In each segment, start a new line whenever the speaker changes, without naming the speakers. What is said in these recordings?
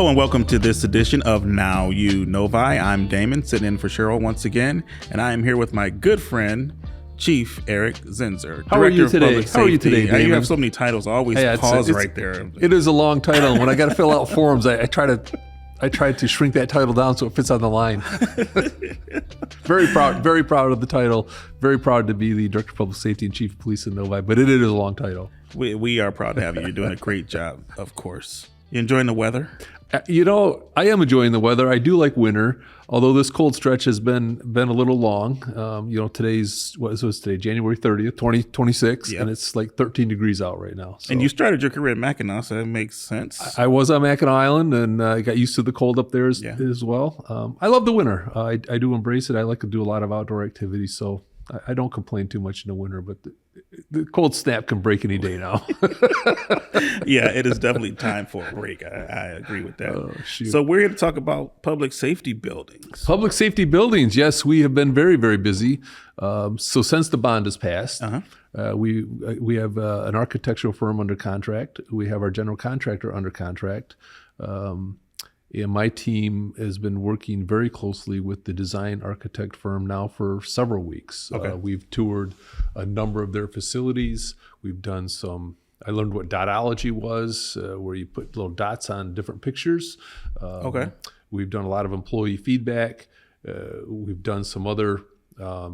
Hello and welcome to this edition of Now You Novi. I'm Damon, sitting in for Cheryl once again, and I am here with my good friend, Chief Eric Zinser.
How are you today? How are you today, Damon?
You have so many titles. I always pause right there.
It is a long title. When I got to fill out forms, I try to shrink that title down so it fits on the line. Very proud of the title. Very proud to be the Director of Public Safety and Chief of Police in Novi, but it is a long title.
We are proud to have you. You're doing a great job, of course. You enjoying the weather?
You know, I am enjoying the weather. I do like winter, although this cold stretch has been a little long. Today's, what is today? January 30th, 2026, and it's like 13 degrees out right now. So.
And you started your career at Mackinac, so that makes sense.
I was on Mackinac Island, and I got used to the cold up there as well. I love the winter. I do embrace it. I like to do a lot of outdoor activities, so I don't complain too much in the winter, but the cold snap can break any day now.
Yeah, it is definitely time for a break. I agree with that.
Oh, shoot.
So we're here to talk about public safety buildings.
Public safety buildings, yes, we have been very, very busy. So since the bond has passed, we have an architectural firm under contract. We have our general contractor under contract. And my team has been working very closely with the design architect firm now for several weeks.
Okay.
We've toured a number of their facilities. We've done I learned what dotology was, where you put little dots on different pictures. We've done a lot of employee feedback. We've done some other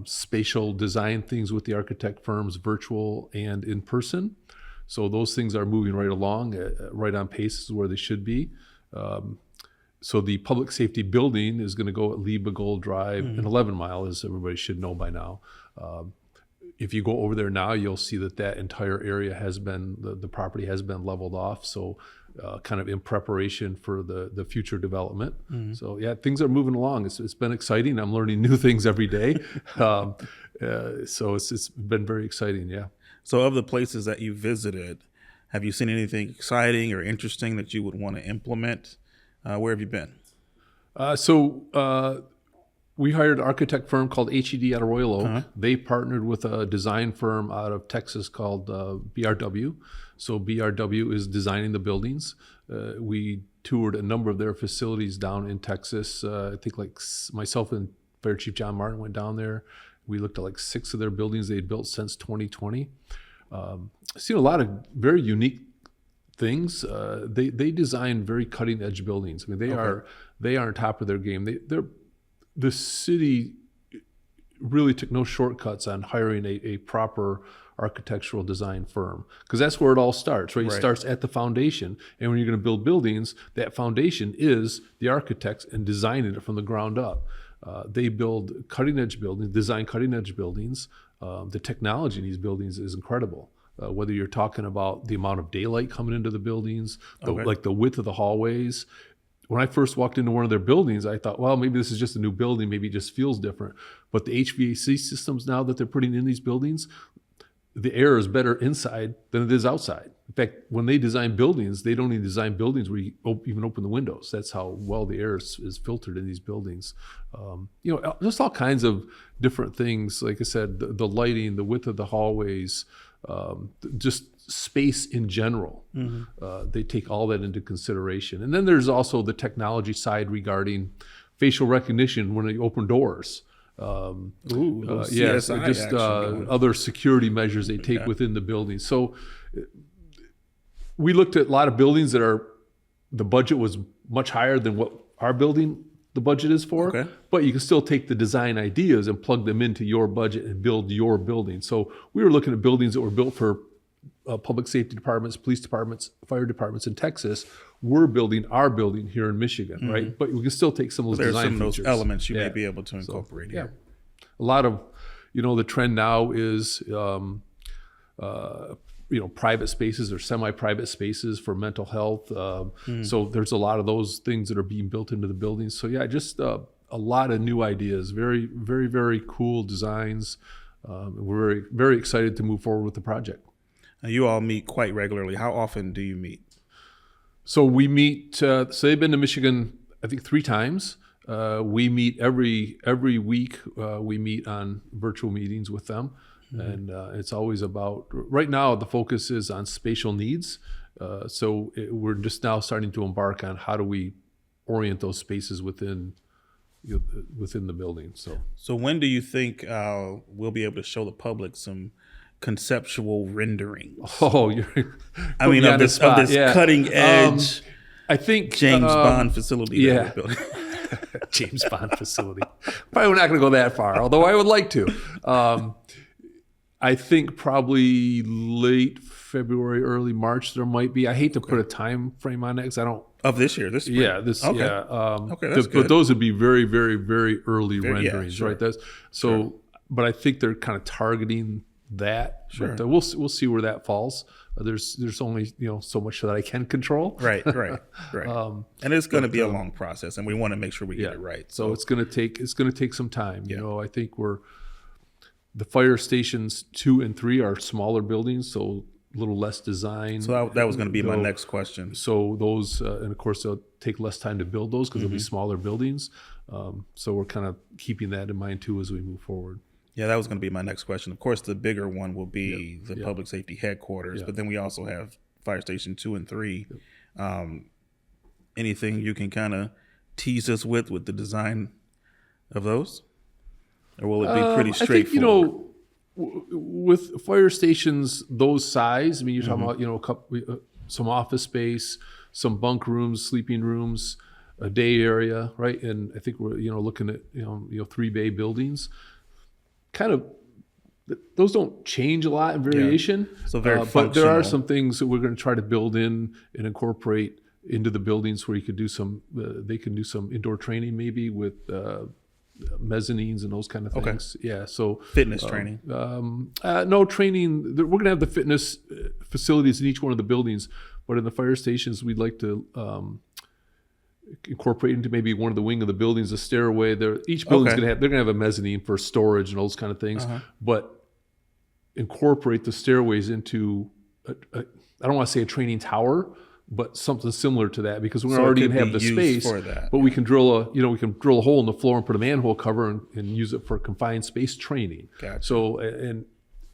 spatial design things with the architect firms, virtual and in person. So those things are moving right along, right on pace is where they should be. So the public safety building is going to go at Lee Begold Drive and 11 Mile, as everybody should know by now. If you go over there now, you'll see that entire area has been, the property has been leveled off. So kind of in preparation for the future development. So yeah, things are moving along. It's been exciting. I'm learning new things every day. So it's been very exciting, yeah.
So of the places that you visited, have you seen anything exciting or interesting that you would want to implement? Where have you been?
We hired an architect firm called HED out of Royal Oak. They partnered with a design firm out of Texas called BRW. So BRW is designing the buildings. We toured a number of their facilities down in Texas. I think like myself and Fire Chief John Martin went down there. We looked at like 6 of their buildings they'd built since 2020. I've seen a lot of very unique things. They design very cutting edge buildings. I mean, they are on top of their game. The city really took no shortcuts on hiring a proper architectural design firm, because that's where it all starts, right? It starts at the foundation. And when you're going to build buildings, that foundation is the architects and designing it from the ground up. They build cutting edge buildings, design cutting edge buildings. The technology in these buildings is incredible. Whether you're talking about the amount of daylight coming into the buildings, like the width of the hallways. When I first walked into one of their buildings, I thought, well, maybe this is just a new building. Maybe it just feels different. But the HVAC systems now that they're putting in these buildings, the air is better inside than it is outside. In fact, when they design buildings, they don't even design buildings where you even open the windows. That's how well the air is filtered in these buildings. Just all kinds of different things. Like I said, the lighting, the width of the hallways, just space in general. They take all that into consideration. And then there's also the technology side regarding facial recognition when you open doors. Other security measures they take within the building. So we looked at a lot of buildings the budget was much higher than what our building the budget is for, but you can still take the design ideas and plug them into your budget and build your building. So we were looking at buildings that were built for public safety departments, police departments, fire departments in Texas. We're building our building here in Michigan, right? But we can still take some of those design features.
Those elements you may be able to incorporate here.
A lot of, the trend now is, private spaces or semi-private spaces for mental health. So there's a lot of those things that are being built into the buildings. So just a lot of new ideas, very, very, very cool designs. We're very, very excited to move forward with the project.
Now, you all meet quite regularly. How often do you meet?
So we meet, so they've been to Michigan, I think 3 times. We meet every week. We meet on virtual meetings with them. And it's always about, right now the focus is on spatial needs We're just now starting to embark on how do we orient those spaces within the building.
So when do you think we'll be able to show the public some conceptual renderings?
Oh,
I mean, of this cutting edge.
I think
James Bond facility.
Yeah.
That we're building.
James Bond facility. Probably we're not going to go that far, although I would like to. I think probably late February, early March there might be. I hate to put a time frame on it because I don't.
Of this year, this spring.
Yeah,
Okay.
Yeah.
Okay, that's good.
But those would be very, very, very early renderings,
sure.
right? But I think they're kind of targeting that.
Sure.
But we'll see where that falls. There's only so much that I can control.
Right. And it's going to be a long process, and we want to make sure we get it right.
So it's going to take some time. I think the fire stations 2 and 3 are smaller buildings, so a little less design.
So that was going to be my next question.
So those, and of course, they'll take less time to build those because they'll be smaller buildings. So we're kind of keeping that in mind too as we move forward.
Yeah, that was going to be my next question. Of course, the bigger one will be the public safety headquarters, but then we also have fire station 2 and 3. Anything you can kind of tease us with the design of those? Or will it be pretty straightforward?
I think, with fire stations those size, I mean, you're talking about, some office space, some bunk rooms, sleeping rooms, a day area, right? And I think we're, looking at, 3 bay buildings. Kind of, those don't change a lot in variation.
So very
but there are some things that we're going to try to build in and incorporate into the buildings where you could do they can do some indoor training maybe with mezzanines and those kind of things. Okay. Yeah. So
fitness training.
No training. We're going to have the fitness facilities in each one of the buildings, but in the fire stations, we'd like to incorporate into maybe one of the wing of the buildings a stairway. Each building's they're going to have a mezzanine for storage and those kind of things, but incorporate the stairways into I don't want to say a training tower, but something similar to that, because we already have the space
for that.
But we can drill a hole in the floor and put a manhole cover and use it for confined space training.
Gotcha.
So, and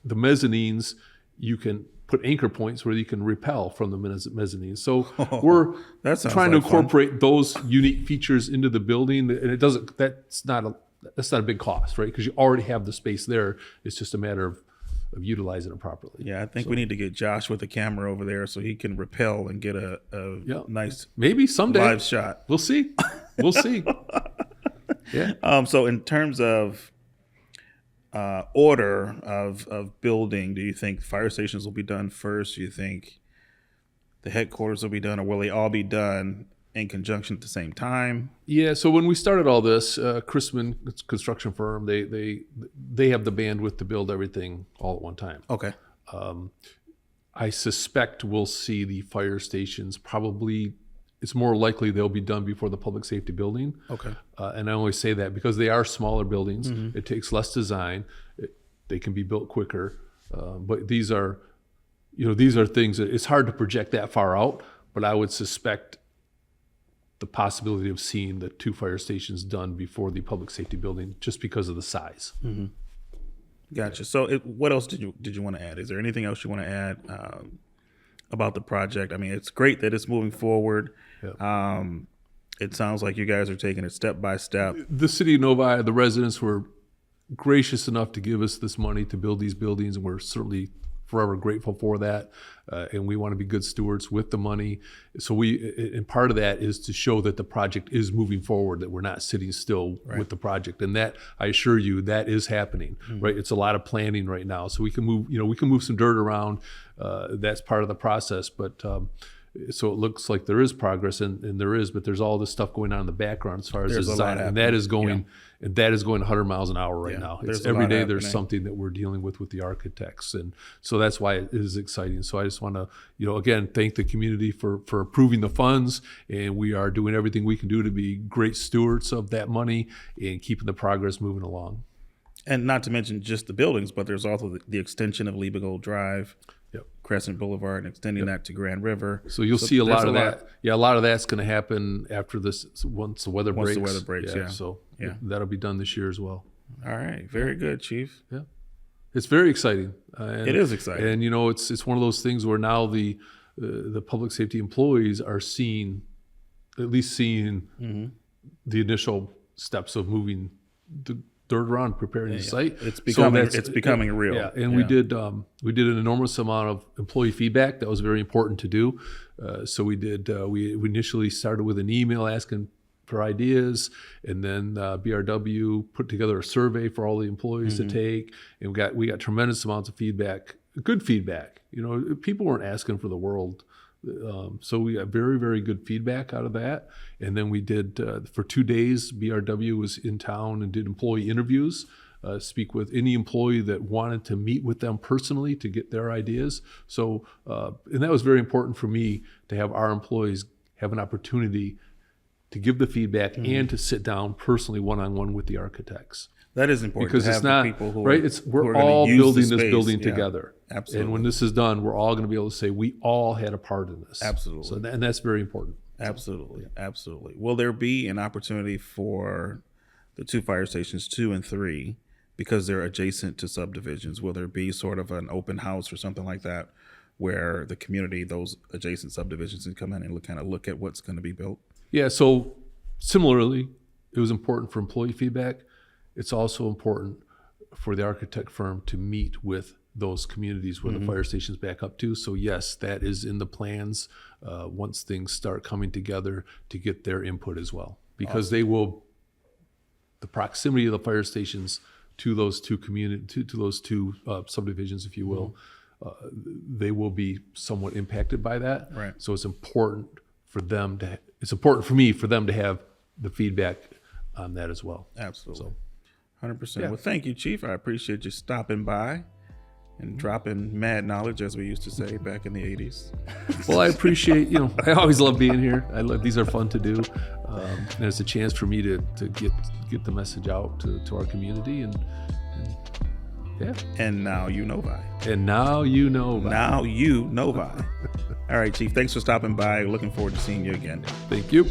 the mezzanines, you can put anchor points where you can rappel from the mezzanine. So we're trying to incorporate those unique features into the building, and that's not a big cost, right? Because you already have the space there. It's just a matter of utilizing it properly.
Yeah, I think we need to get Josh with a camera over there so he can rappel and get a nice
maybe someday
live shot.
We'll see. Yeah.
So in terms of order of building, do you think fire stations will be done first? Do you think the headquarters will be done, or will they all be done in conjunction at the same time?
Yeah. So when we started all this, Chrisman construction firm, they have the bandwidth to build everything all at one time.
Okay.
I suspect we'll see the fire stations probably. It's more likely they'll be done before the public safety building. Okay. And I only say that because they are smaller buildings. Mm-hmm. It takes less design. They can be built quicker. But these are things that it's hard to project that far out. But I would suspect the possibility of seeing the 2 fire stations done before the public safety building, just because of the size.
Mm-hmm. Gotcha. So, what else did you want to add? Is there anything else you want to add about the project? I mean, it's great that it's moving forward. Yep. It sounds like you guys are taking it step by step.
The city of Novi, the residents were gracious enough to give us this money to build these buildings, and we're certainly forever grateful for that. And we want to be good stewards with the money. So and part of that is to show that the project is moving forward, that we're not sitting still with the project. And that, I assure you, that is happening, right? It's a lot of planning right now. So we can move some dirt around. That's part of the process. But so it looks like there is progress, and there is, but there's all this stuff going on in the background as far as design, and that is going 100 miles an hour right now. It's every day there's something that we're dealing with the architects, and so that's why it is exciting. So I just want to, again, thank the community for approving the funds, and we are doing everything we can do to be great stewards of that money and keeping the progress moving along.
And not to mention just the buildings, but there's also the extension of Liebegold Drive. Yep. Crescent Boulevard, and extending that to Grand River.
So you'll see a lot of that. Yeah, a lot of that's going to happen after this, once the weather breaks.
Once the weather breaks, yeah.
So that'll be done this year as well.
All right, very good, Chief.
Yeah, it's very exciting.
It is exciting,
and it's one of those things where now the the public safety employees are at least seeing the initial steps of moving the dirt around, preparing the site.
It's becoming real.
Yeah, and we did an enormous amount of employee feedback that was very important to do. So we initially started with an email asking for ideas, and then BRW put together a survey for all the employees to take, and we got tremendous amounts of feedback, good feedback. People weren't asking for the world. So we got very, very good feedback out of that. And then we did, for 2 days, BRW was in town and did employee interviews, speak with any employee that wanted to meet with them personally to get their ideas. So, and that was very important for me to have our employees have an opportunity to give the feedback and to sit down personally one-on-one with the architects.
That is important
because
to have
it's not
the people who
right. We're all building this building together.
Absolutely.
And when this is done, we're all going to be able to say we all had a part in this.
Absolutely.
So and that's very important.
Absolutely. Absolutely. Will there be an opportunity for the 2 fire stations, 2 and 3, because they're adjacent to subdivisions? Will there be sort of an open house or something like that where the community, those adjacent subdivisions, can come in and kind of look at what's going to be built?
Yeah. So similarly, it was important for employee feedback. It's also important for the architect firm to meet with those communities where the fire stations back up to. So yes, that is in the plans once things start coming together to get their input as well, because the proximity of the fire stations to those two subdivisions, if you will, they will be somewhat impacted by that.
Right.
So it's important for me for them to have the feedback on that as well.
Absolutely.
So,
100%.
Yeah.
Well, thank you, Chief. I appreciate you stopping by and dropping mad knowledge, as we used to say back in the 80s.
Well, I appreciate, I always love being here. These are fun to do. And it's a chance for me to get the message out to our community. And yeah.
And now you know Novi.
And now you know Novi.
Now you know Novi. All right, Chief. Thanks for stopping by. Looking forward to seeing you again.
Thank you.